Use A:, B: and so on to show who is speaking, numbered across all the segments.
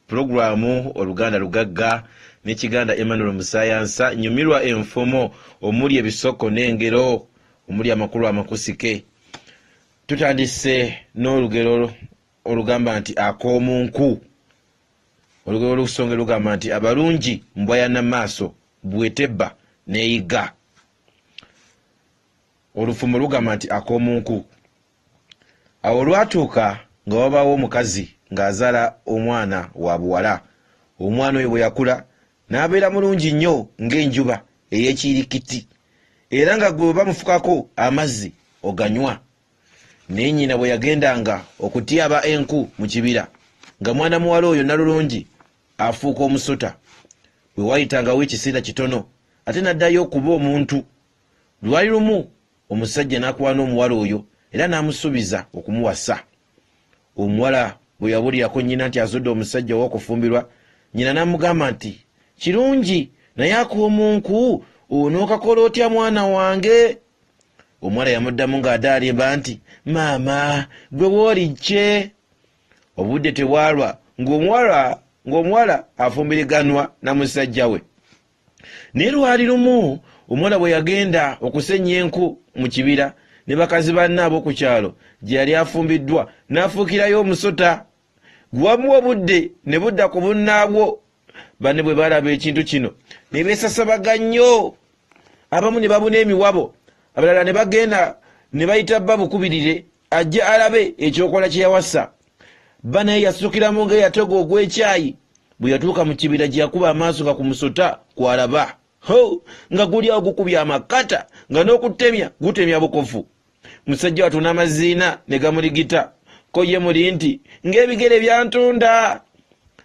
A: Programu Oluganda Lugagga n'Ekiganda Emmanuel Musayansa nyumirwa enfumo omuli ebisoko n'engero omuli amakulu amakusike. Tutandise n'olugero olugamba nti ak'omunku. Olugero lusonge lugamba nti abalungi mbwa ya namaaso bwetebba neeyiga. Olufumo lugamba nti ak'omunku. Awo lwatuuka nga wabaawo omukazi ng'azaala omwana wa buwala. Omwana oyo bwe yakula n'abeera mulungi nnyo ng'enjuba ey'ekirikiti, era nga gwe bamufukako amazzi oganywa. Naye nnyina bwe yagendanga okutyaba enku mu kibira, nga mwana muwala oyo nalulungi afuuka omusota. Bwe wayitangawo ekiseera kitono ate n'addayo okuba omuntu. Lwali lumu omusajja n'akwana omuwala oyo era n'amusuubiza okumuwasa. Omuwala bwe yabulirako nnyina nti azudde omusajja ow'okufumbirwa, nnyina n'amugamba nti kirungi, naye ak'omunku onookakola otya mwana wange? Omuwala yamuddamu ng'adaalimba nti maama gwe wooli kye? Obudde tebwalwa ng'omuwala afumbiriganwa na musajja we. Naye lwali lumu omuwala bwe yagenda okusenya enku mu kibira ne bakazi banne ab'oku kyalo gye yali afumbiddwa, n'afuukirayo omusota. Gwamuwa obudde ne budda ku bunnaabwo. Banne bwe balaba ekintu kino ne beesasabaga nnyo. Abamu ne babuna emiwabo, abalala ne bagenda ne bayita bba bukubirire ajja alabe ekyokola kye yawasa. Bba naye yasukiramu ng'eyatoga ogw'ekyayi. Bwe yatuuka mu kibira gye yakuba amaaso nga ku musota kw'alaba, nga guli awo gukubya amakata, nga n'okutemya gutemya bukofu. Musajja watuna amaziina ne gamuligita, ko ye muli nti ng'ebigere byantunda.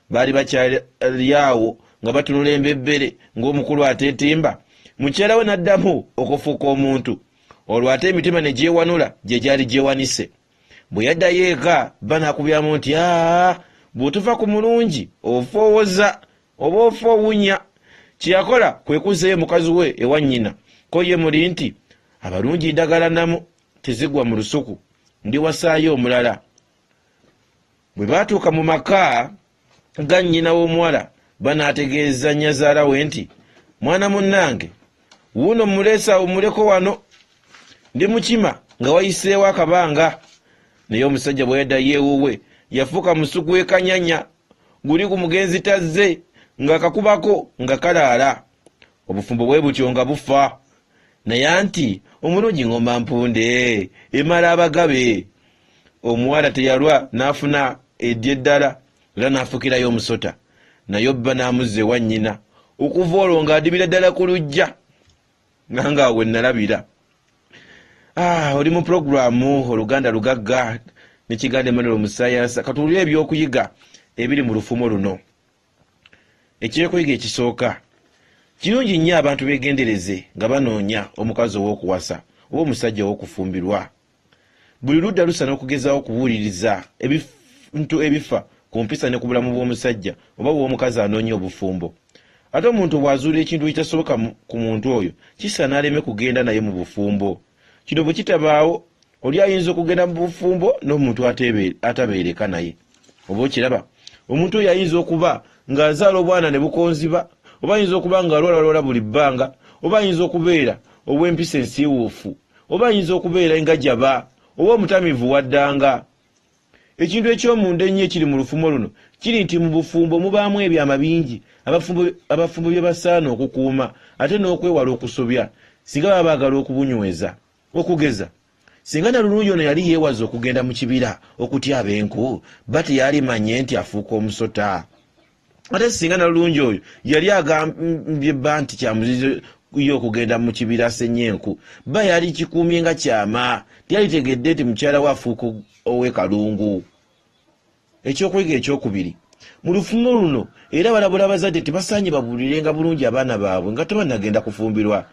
A: Baali bakyali awo nga batunula embebbere ng'omukulu ateetimba. Mukyala we n'addamu okufuuka omuntu. Olwo ate emitima ne gyewanula gye gyali gyewanise. Bwe yaddayo eka bba n'akubyamu nti bw'otuva ku mulungi ofoowoza oba ofoowunya. Kye yakola kwe kuzzayo mukazi we ewa nnyina, ko ye muli nti abalungi ndagala namu tezigwa mu lusuku, ndiwasaayo omulala. Bwe baatuuka mu maka ga nnyina w'omuwala, banaategeeza nnyazaala we nti mwana munnange, wuuno muleesa omuleko wano, ndi mukima nga wayiseewo akabanga. Naye omusajja bwe yaddayo ewuwe yafuuka musuku w'ekanyanya, guli ku mugenzi tazze, ng'akakubako nga kalaala. Obufumbo bwe butyo nga bufa. Naye anti omulungi ngoma mpunde emala abagabe. Omuwala teyalwa n'afuna eddye ddala era n'afukirayo omusota. Naye bba n'amuzza ewa nnyina, okuva olwo ng'adibira ddala ku luggya nange awo we nalabira. Oli mu puroguramu Oluganda Lugagga n'Ekiganda Emmanuel Musayansa. Katuulire ebyokuyiga ebiri mu lufumo luno. Ekyekuyiga ekisooka, kirungi nnyo abantu beegendereze nga banoonya omukazi ow'okuwasa oba omusajja ow'okufumbirwa. Buli ludda lusana okugezaawo okubuuliriza ebintu ebifa ku mpisa ne ku bulamu bw'omusajja oba bw'omukazi anoonya obufumbo. Ate omuntu bw'azuula ekintu ekitasoboka ku muntu oyo, kisaana aleme kugenda naye mu bufumbo. Kino bwe kitabaawo, oli ayinza okugenda mu bufumbo n'omuntu atabeereka naye. Oba okiraba, omuntu oyo ayinza okuba ng'azaala obwana ne bukonziba, oba ayinza okuba ng'alwalwala buli bbanga, oba ayinza okubeera obw'empisa ensiiwuufu, oba ayinza okubeera engajaba, oba omutamivu waddanga. Ekintu eky'omunda ennyo ekiri mu lufumo luno kiri nti mu bufumbo mubaamu ebyama bingi abafumbo bye basaana okukuuma ate n'okwewala okusobya singa baba baagala okubunyweza. Okugeza, singa Nalulungi ono yali yeewaza okugenda mu kibira okutyaba enku, bba teyalimanye nti afuuka omusota. Ate singa Nalulungi oyo yali agambye bba nti kyamuzizo yo okugenda mu kibira asenye enku, bba yali kikuumye nga kyama, tiyalitegedde nti mukyala we afuuka ow'ekalungu. Ekyokuyiga ekyokubiri, mu lufumo luno era balabula abazadde tebasaanye babuulirenga bulungi abaana baabwe nga tebannagenda kufumbirwa.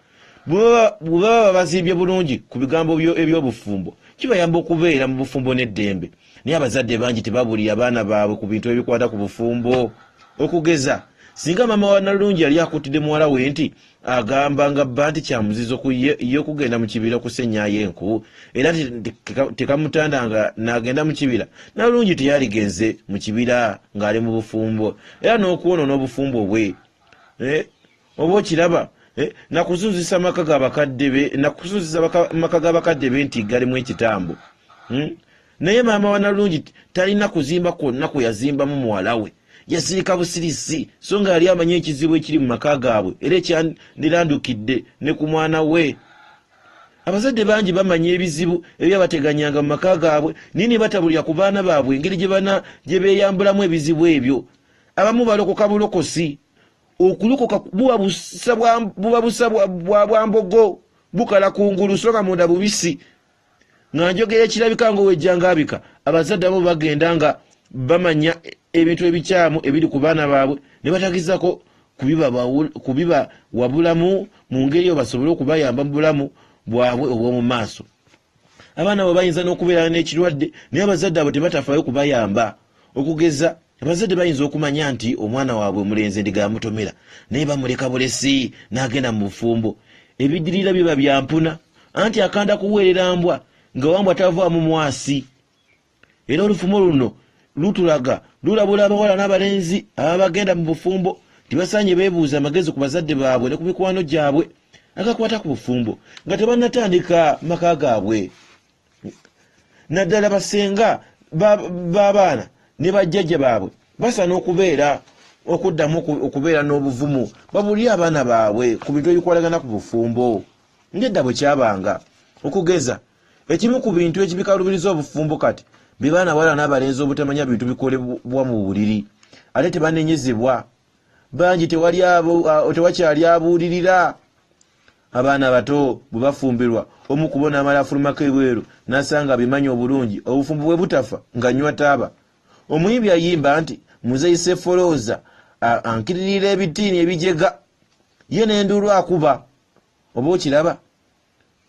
A: Bwe baba bazimbye bulungi ku bigambo eby'obufumbo, kibayamba okubeera mu bufumbo n'eddembe. Naye abazadde bangi tebabuulira abaana baabwe ku bintu ebikwata ku bufumbo. Okugeza, singa mama wa Nalungi yali akutidde muwala we nti agamba nga bba nti kyamuzizo ye okugenda mu kibira okusennyaayo enku era tekamutandanga n'agenda mu kibira, Nalungi teyaligenze mu kibira ng'ali mu bufumbo era n'okwonoona obufumbo bwe oba okiraba nakuzuzisa amaka g'abakadde be nti galimu ekitambo. Naye maama wa Nalungi talina kuzimba kwonna kwe yazimbamu muwala we, yasirika busirisi so nga yali amanyi ekizibu ekiri mu maka gaabwe era ekyandirandukidde ne ku mwana we. Abazadde bangi bamanya ebizibu ebyabateganyanga mu maka gaabwe nini batabulira ku baana baabwe engeri gye beeyambulamu ebizibu ebyo. Abamu balokoka bulokosi, okulokoka buba busa bwa mbogo bukala kungulu so nga munda bubisi. Nga njogera ekirabika ng'owejjangaabika, abazadde abo bagenda nga bamanya ebintu ebikyamu ebiri ku baana baabwe ne batagizako kubiba wabulamu mu ngeri yo basobole okubayamba mu bulamu bwabwe obw'omu maaso. Abaana abo bayinza n'okubeera n'ekirwadde naye abazadde abo tebatafaayo kubayamba. Okugeza abazadde bayinza okumanya nti omwana waabwe omulenzi ndiga yamutomera naye bamuleka bulesi n'agenda mu bufumbo. Ebidirira biba byampuna anti akanda kuweerera mbwa nga wambwa tavaamu mwasi. Era olufumo luno lutulaga lulabula abawala n'abalenzi abagenda mu bufumbo tibasaanye beebuuza amagezi ku bazadde baabwe ne ku mikwano gyabwe agakwata ku bufumbo nga tebannatandika maka gaabwe. Naddala basenga b'abaana ne bajjajja baabwe basaana okuddamu okubeera n'obuvumu babulire abaana baabwe ku bintu ebikwalagana ku bufumbo ng'edda bwe kyabanga. Okugeza ekimu ku bintu ekibikalubiriza obufumbo kati be baana bawala n'abalenzi obutamanya bintu bikolebwa mu buliri ate tebanenyezebwa. Bangi tewakyali abuulirira. Abaana bato bwe bafumbirwa omu ku bo n'amala afulumako ebweru n'asanga bimanyi obulungi obufumbo bwe butafa nga nnywa taaba. Omuyimbi ayimba nti muzeyise folooza ankiririra ebitiini ebijega ye n'enduulu akuba. Oba okiraba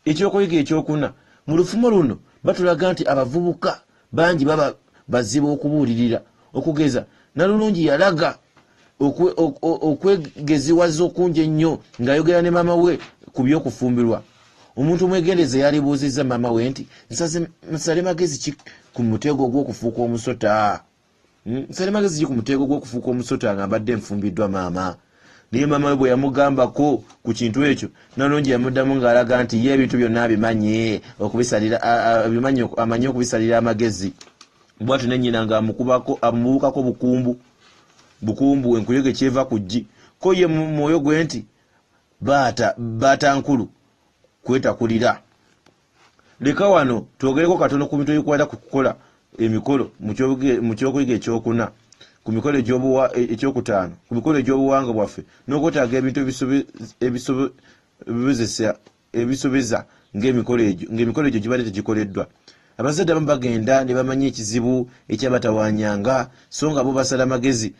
A: ekyokuyiga ekyokuna mu lufumo luno batulaga nti abavubuka bangi baba bazibu okubuulirira. Okugeza Nalungi yalaga okwegeziwaza okungi ennyo ng'ayogera ne maama we ku by'okufumbirwa. Omuntu omwegendeza yalibuuzizza maama we nti nsale magezi ki ku mutego gw'okufuuka omusota? Nsale magezi ki ku mutego gw'okufuuka omusota nga mbadde nfumbiddwa maama? Naye maama we bwe yamugambako ku kintu ekyo Nalungi yamuddamu ng'alaga nti ye ebintu byonna abimanye amanyi okubisalira amagezi. Bw'atyo ne nnyina ng'amubukako bukumbu enkuyege kyeva ku ggi ko ye mu mwoyo gwe nti baata nkulu kwetakulira. Leka wano twogereko katono ku bintu ebikwata ku kukola emikolo mu kyokuyiga ekyokuna, ku mikolo ekyokutaano, ku mikolo egy'obuwangwa bwaffe n'okwetaaga ebintu ebisobeza ng'emikolo egyo gibadde tegikoleddwa. Abazadde abamu bagenda ne bamanya ekizibu ekyabatawanyanga so nga bo basala amagezi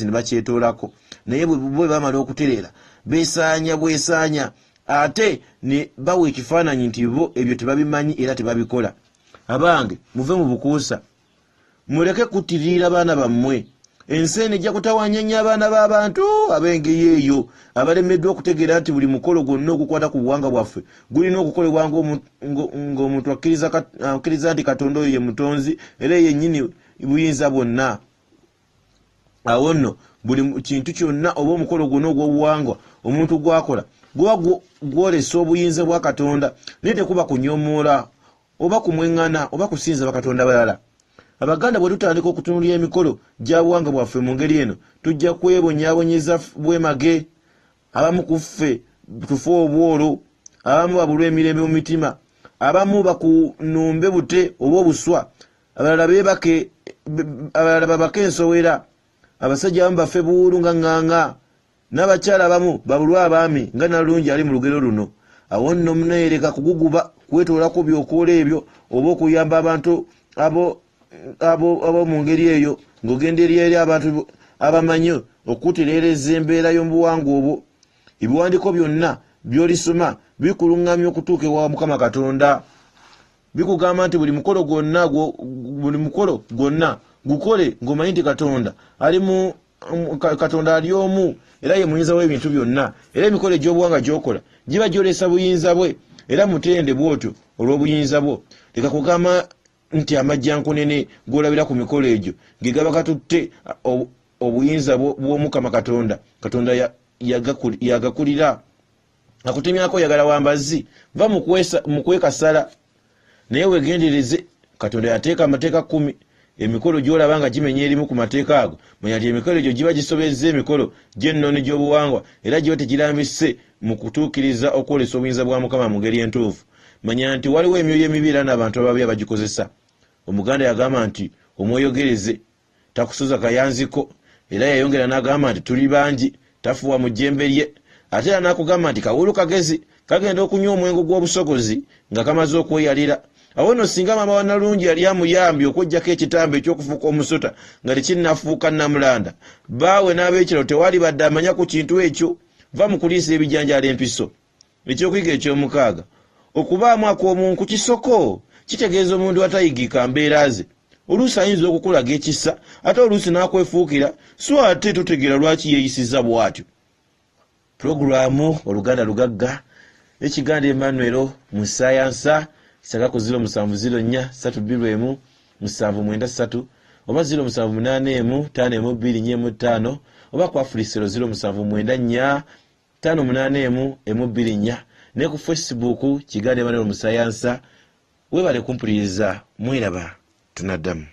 A: ne bakyetoolako. Naye bwe bamala okutereera bwesaanya ate ne bawa ekifaananyi nti bo ebyo tebabimanyi era tebabikola. Abange muve mu bukuusa, muleke kuttirira abaana bammwe. Ensi eno ejja kutawanya nnyo abaana b'abantu ab'engeri eyo abalemeddwa okutegeera nti buli mukolo gwonna ogukwata ku buwangwa bwaffe gulina okukolebwa ng'omuntu akkiriza nti Katonda oyo ye mutonzi era yennyini buyinza bwonna. Awo nno buli kintu kyonna oba omukolo gwonna ogw'obuwangwa omuntu gwakola guba gwolesa obuyinza bwa Katonda naye tekuba kunyoomoola oba kumweŋŋana oba kusinza bakatonda balala. Abaganda bwe tutandika okutunuulira emikolo gya buwangwa bwaffe mu ngeri eno tujja kwebonyaabonyeza bwemage. Abamu ku ffe tufe obwolo, abamu babulwa emirembe mu mitima, abamu bakunumbe bute oba obuswa, abalala babake ensowera, abasajja abamu bafe buwulu nga ŋŋaŋa, n'abakyala abamu babulwa abaami nga Nalungi ali mu lugero luno. Awo nno muneereka kuguguba kwetoolako byokoola ebyo oba okuyamba abantu abo mu ngeri eyo ng'ogenda eri abantu abamanyi okutereereza embeera y'obuwangwa obwo. Ebiwandiiko byonna by'olisoma bikuluŋŋamya okutuuka ewa Mukama Katonda. Bikugamba nti buli mukolo gwonna gukole ng'omanyi nti Katonda ali mu Katonda ali omu era ye muyinza w'ebintu byonna era emikolo egy'obuwanga gy'okola giba gyolesa buyinza bwe era mutende bwotyo olw'obuyinza bwo. Leka kugamba nti amajjankunene g'olabira ku mikolo egyo ge gaba gatutte obuyinza bw'omukama Katonda. Katonda yagakulira akutemyako yagala wambazzi va mu kwekasala naye wegendereze. Katonda yateeka amateeka 10 emikolo gy'olaba nga gimenya erimu ku mateeka ago manya nti emikolo egyo giba gisobezza emikolo gy'ennono gy'obuwangwa era giba tegirambise mu kutuukiriza okwolesa obuyinza bwa Mukama mu ngeri entuufu. Manya nti waliwo emyoyo emibi era n'abantu ababi abagikozesa. Omuganda yagamba nti omweyogereze takusoza kayanziko era yayongera n'agamba nti tuli bangi tafuwa mu jjembe lye. Ate era n'akugamba nti kawulu kagezi kagenda okunywa omwengo gw'obusogozi nga kamaze okweyalira. Awo nno singa maama wa Nalungi yali amuyambye okuggyako ekitambo ekyokufuuka omusota nga tekinnafuuka Namulanda, baawe n'ab'ekiro tewali badde amanya ku kintu ekyo. Va mu kuliisa ebijanjaalo empiso. Ekyokuyiga eky'omukaaga, okubaamu ak'omunku kisoko kitegeeza omuntu atayigika mbeera ze. Oluusi ayinza okukulaga ekisa ate oluusi n'akwefuukira so ate tutegeera lwaki yeeyisiza bw'atyo. Pulogulaamu Oluganda Lugagga ekiganda Emmanuel mu ssaayansa kisaka ku 0704321793 oba 07815245 oba ku Afulisero 07945814 ne ku Facebook kiganda Emmanuel mu ssaayansa. Weebale kumpuliriza mwiraba tunaddamu.